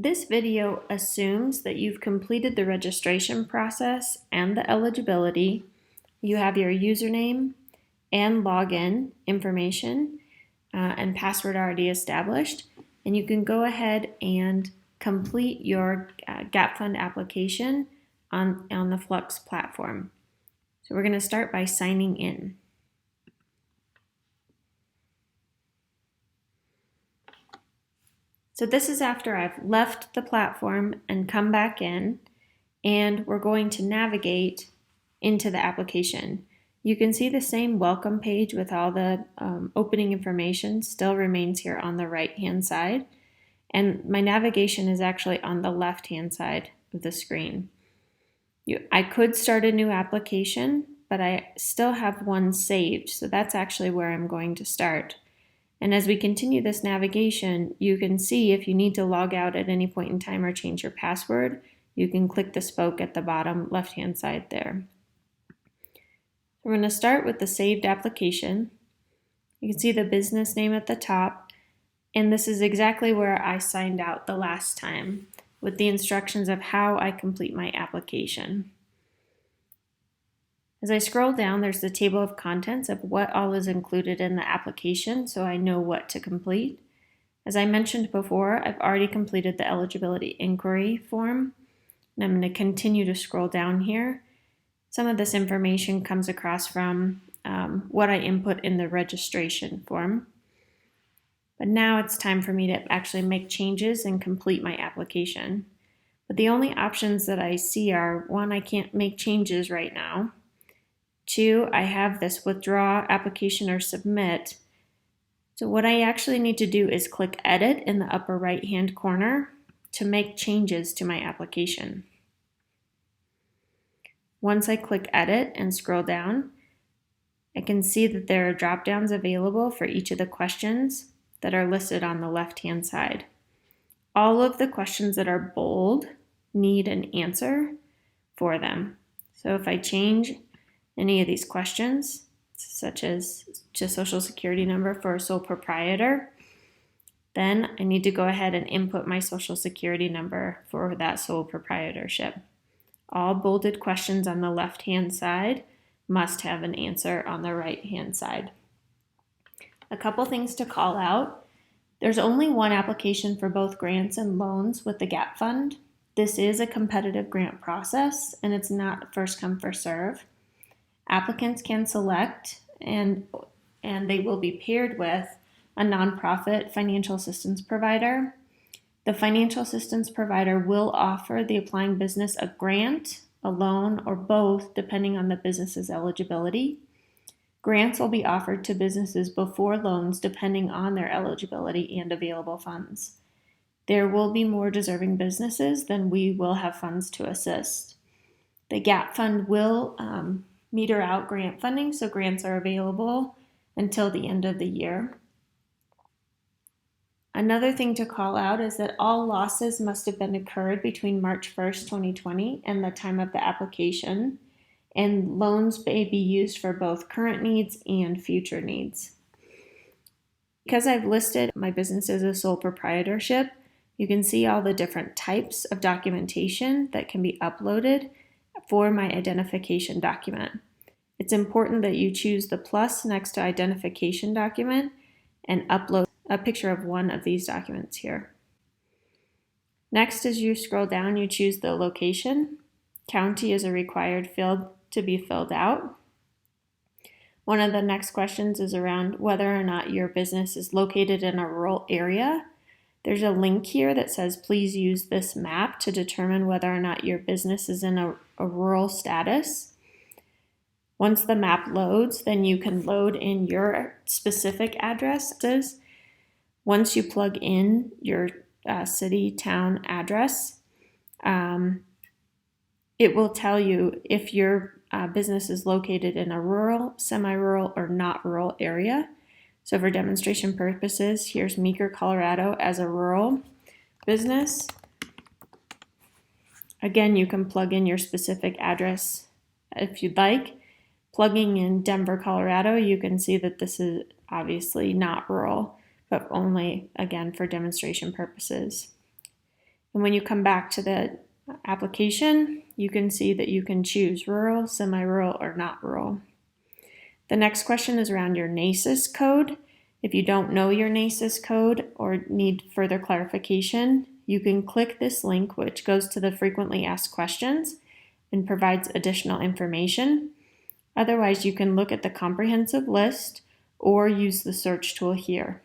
This video assumes that you've completed the registration process and the eligibility. You have your username and login information and password already established, and you can go ahead and complete your Gap Fund application on the Flux platform. So we're going to start by signing in. So this is after I've left the platform and come back in, and we're going to navigate into the application. You can see the same welcome page with all the opening information still remains here on the right-hand side, and my navigation is actually on the left-hand side of the screen. I could start a new application, but I still have one saved, so that's actually where I'm going to start. And as we continue this navigation, you can see if you need to log out at any point in time or change your password, you can click the spoke at the bottom left-hand side there. We're going to start with the saved application. You can see the business name at the top, and this is exactly where I signed out the last time with the instructions of how I complete my application. As I scroll down, there's the table of contents of what all is included in the application, so I know what to complete. As I mentioned before, I've already completed the eligibility inquiry form, and I'm going to continue to scroll down here. Some of this information comes across from what I input in the registration form. But now it's time for me to actually make changes and complete my application. But the only options that I see are, one, I can't make changes right now. Two, I have this withdraw application or submit. So what I actually need to do is click edit in the upper right hand corner to make changes to my application. Once I click edit and scroll down, I can see that there are drop downs available for each of the questions that are listed on the left hand side. All of the questions that are bold need an answer for them. So if I change any of these questions, such as just social security number for a sole proprietor, then I need to go ahead and input my social security number for that sole proprietorship. All bolded questions on the left-hand side must have an answer on the right-hand side. A couple things to call out. There's only one application for both grants and loans with the Gap Fund. This is a competitive grant process, and it's not first come, first serve. Applicants can select, and they will be paired with a nonprofit financial assistance provider. The financial assistance provider will offer the applying business a grant, a loan, or both, depending on the business's eligibility. Grants will be offered to businesses before loans, depending on their eligibility and available funds. There will be more deserving businesses than we will have funds to assist. The Gap Fund will meter out grant funding, so grants are available until the end of the year. Another thing to call out is that all losses must have been occurred between March 1st, 2020 and the time of the application, and loans may be used for both current needs and future needs. Because I've listed my business as a sole proprietorship, you can see all the different types of documentation that can be uploaded for my identification document. It's important that you choose the plus next to identification document and upload a picture of one of these documents here. Next, as you scroll down, you choose the location. County is a required field to be filled out. One of the next questions is around whether or not your business is located in a rural area. There's a link here that says please use this map to determine whether or not your business is in a rural status. Once the map loads, then you can load in your specific addresses. Once you plug in your city, town address, it will tell you if your business is located in a rural, semi-rural, or not rural area. So for demonstration purposes, here's Meeker, Colorado as a rural business. Again, you can plug in your specific address if you'd like. Plugging in Denver, Colorado, you can see that this is obviously not rural, but only, again, for demonstration purposes. And when you come back to the application, you can see that you can choose rural, semi-rural, or not rural. The next question is around your NAICS code. If you don't know your NAICS code or need further clarification, you can click this link, which goes to the frequently asked questions and provides additional information. Otherwise, you can look at the comprehensive list or use the search tool here.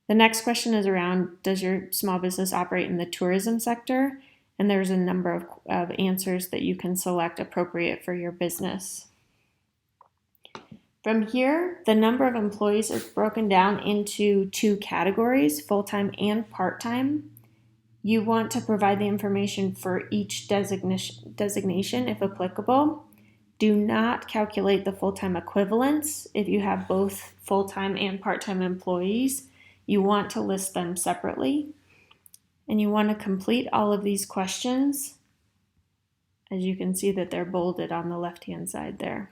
The next question is around, does your small business operate in the tourism sector? And there's a number of answers that you can select appropriate for your business. From here, the number of employees is broken down into two categories, full-time and part-time. You want to provide the information for each designation if applicable. Do not calculate the full-time equivalents if you have both full-time and part-time employees. You want to list them separately. And you want to complete all of these questions. As you can see that they're bolded on the left-hand side there.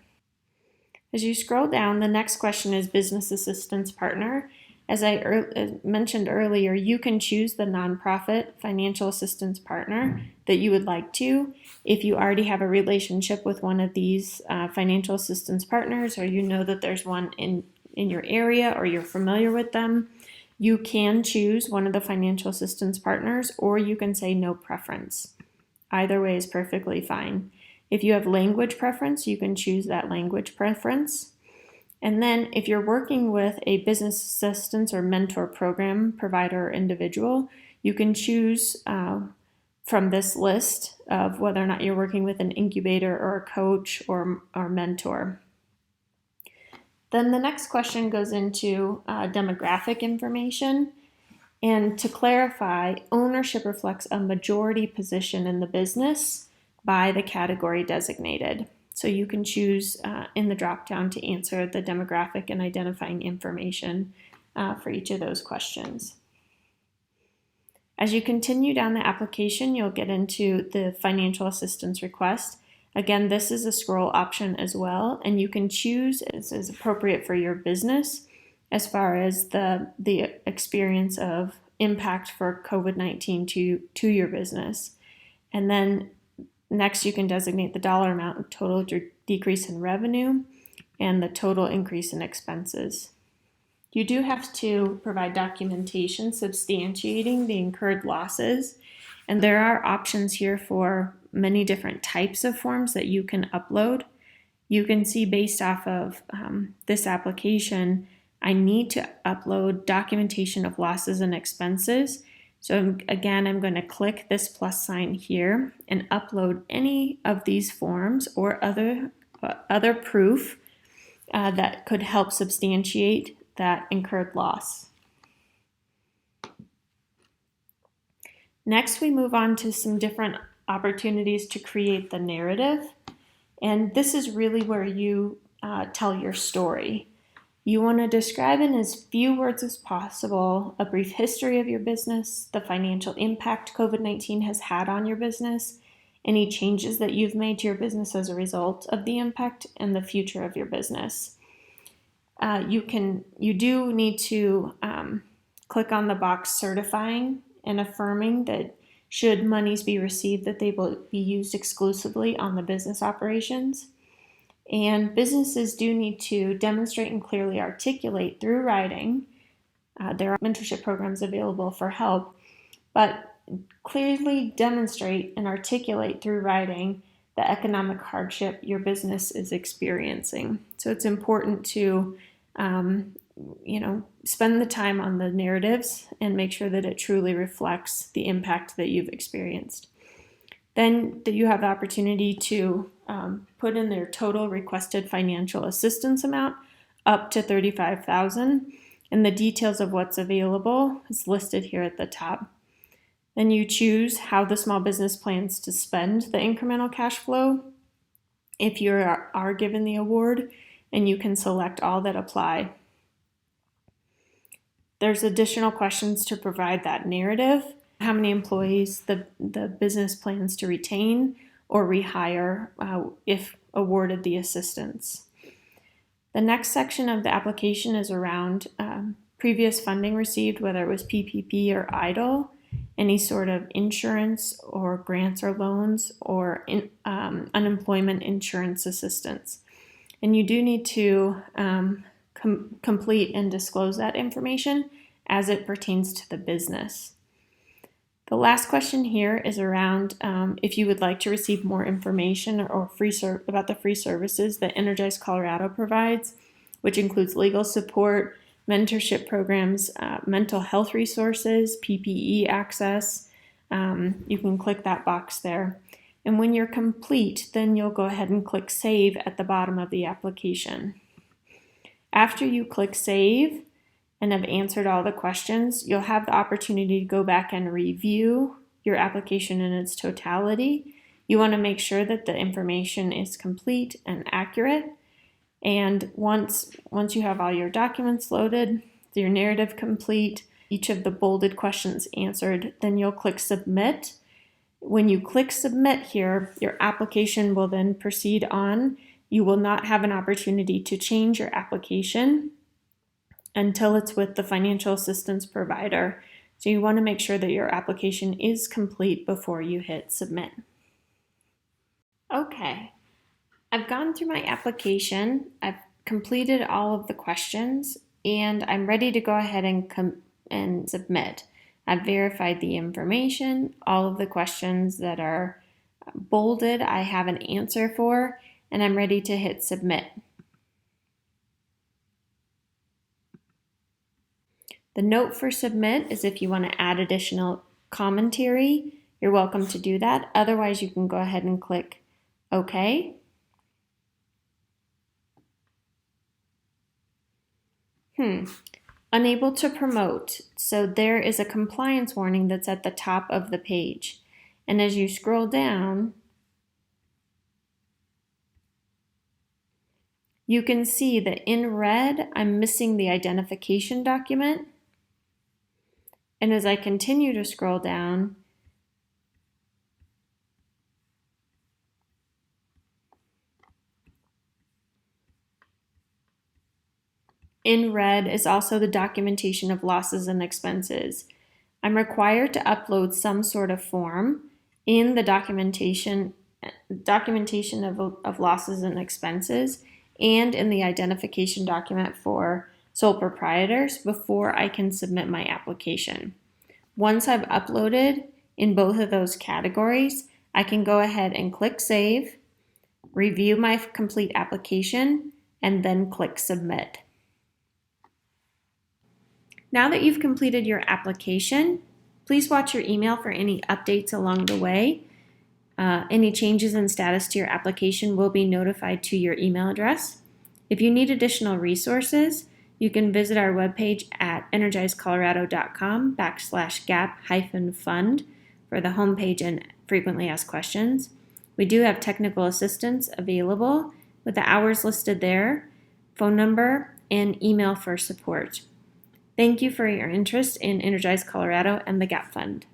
As you scroll down, the next question is Business Assistance Partner. As I mentioned earlier, you can choose the nonprofit financial assistance partner that you would like to. If you already have a relationship with one of these financial assistance partners, or you know that there's one in your area or you're familiar with them, you can choose one of the financial assistance partners, or you can say no preference. Either way is perfectly fine. If you have language preference, you can choose that language preference. And then if you're working with a business assistance or mentor program provider or individual, you can choose from this list of whether or not you're working with an incubator or a coach or mentor. Then the next question goes into demographic information. And to clarify, ownership reflects a majority position in the business by the category designated. So you can choose in the drop-down to answer the demographic and identifying information for each of those questions. As you continue down the application, you'll get into the financial assistance request. Again, this is a scroll option as well, and you can choose as is appropriate for your business as far as the experience of impact for COVID-19 to your business. And then next, you can designate the dollar amount of total decrease in revenue and the total increase in expenses. You do have to provide documentation substantiating the incurred losses, and there are options here for many different types of forms that you can upload. You can see based off of this application, I need to upload documentation of losses and expenses. So again, I'm going to click this plus sign here and upload any of these forms or other proof that could help substantiate that incurred loss. Next, we move on to some different opportunities to create the narrative. And this is really where you tell your story. You want to describe in as few words as possible a brief history of your business, the financial impact COVID-19 has had on your business, any changes that you've made to your business as a result of the impact, and the future of your business. You do need to click on the box certifying and affirming that should monies be received, that they will be used exclusively on the business operations. And businesses do need to demonstrate and clearly articulate through writing. There are mentorship programs available for help, but clearly demonstrate and articulate through writing the economic hardship your business is experiencing. So it's important to spend the time on the narratives and make sure that it truly reflects the impact that you've experienced. Then you have the opportunity to put in their total requested financial assistance amount up to $35,000, and the details of what's available is listed here at the top. Then you choose how the small business plans to spend the incremental cash flow if you are given the award, and you can select all that apply. There's additional questions to provide that narrative. How many employees the business plans to retain or rehire if awarded the assistance. The next section of the application is around previous funding received, whether it was PPP or EIDL, any sort of insurance or grants or loans or unemployment insurance assistance. And you do need to complete and disclose that information as it pertains to the business. The last question here is around if you would like to receive more information or about the free services that Energize Colorado provides, which includes legal support, mentorship programs, mental health resources, PPE access. You can click that box there. And when you're complete, then you'll go ahead and click Save at the bottom of the application. After you click Save and have answered all the questions, you'll have the opportunity to go back and review your application in its totality. You want to make sure that the information is complete and accurate. And once you have all your documents loaded, your narrative complete, each of the bolded questions answered, then you'll click Submit. When you click Submit here, your application will then proceed on. You will not have an opportunity to change your application until it's with the financial assistance provider. So you want to make sure that your application is complete before you hit Submit. Okay, I've gone through my application, I've completed all of the questions, and I'm ready to go ahead and submit. I've verified the information, all of the questions that are bolded I have an answer for, and I'm ready to hit Submit. The note for Submit is if you want to add additional commentary, you're welcome to do that. Otherwise, you can go ahead and click OK. Unable to promote. So there is a compliance warning that's at the top of the page. And as you scroll down, you can see that in red, I'm missing the identification document. And as I continue to scroll down, in red is also the documentation of losses and expenses. I'm required to upload some sort of form in the documentation of losses and expenses and in the identification document for sole proprietors before I can submit my application. Once I've uploaded in both of those categories, I can go ahead and click Save, review my complete application, and then click Submit. Now that you've completed your application, please watch your email for any updates along the way. Any changes in status to your application will be notified to your email address. If you need additional resources, you can visit our webpage at energizecolorado.com/gap-fund for the homepage and frequently asked questions. We do have technical assistance available with the hours listed there, phone number, and email for support. Thank you for your interest in Energize Colorado and the GAP Fund.